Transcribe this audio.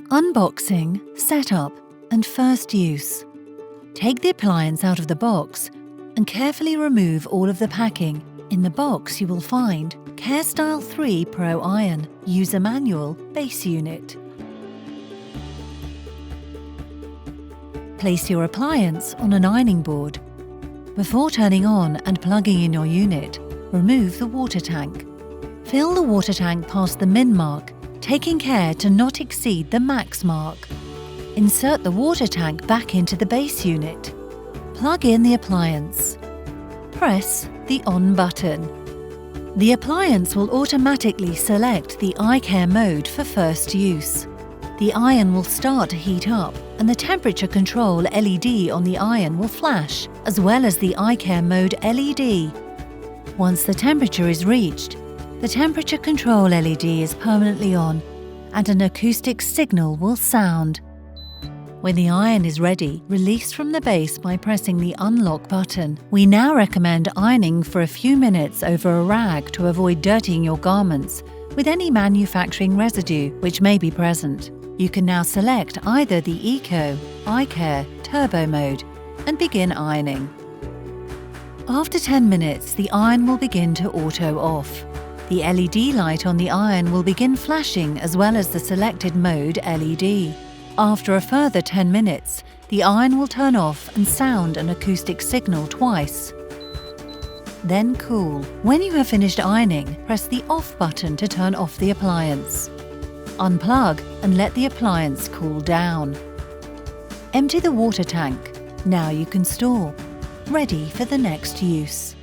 Unboxing, setup, and first use. Take the appliance out of the box and carefully remove all of the packing. In the box you will find CareStyle 3 Pro Iron, User Manual, Base Unit. Place your appliance on an ironing board. Before turning on and plugging in your unit, remove the water tank. Fill the water tank past the min mark, taking care to not exceed the max mark. Insert the water tank back into the base unit. Plug in the appliance. Press the on button. The appliance will automatically select the iCare mode for first use. The iron will start to heat up and the temperature control LED on the iron will flash, as well as the iCare mode LED. Once the temperature is reached, the temperature control LED is permanently on and an acoustic signal will sound. When the iron is ready, release from the base by pressing the unlock button. We now recommend ironing for a few minutes over a rag to avoid dirtying your garments with any manufacturing residue which may be present. You can now select either the Eco, iCare, Turbo mode and begin ironing. After 10 minutes, the iron will begin to auto off. The LED light on the iron will begin flashing as well as the selected mode LED. After a further 10 minutes, the iron will turn off and sound an acoustic signal twice. Then cool. When you have finished ironing, press the off button to turn off the appliance. Unplug and let the appliance cool down. Empty the water tank. Now you can store. Ready for the next use.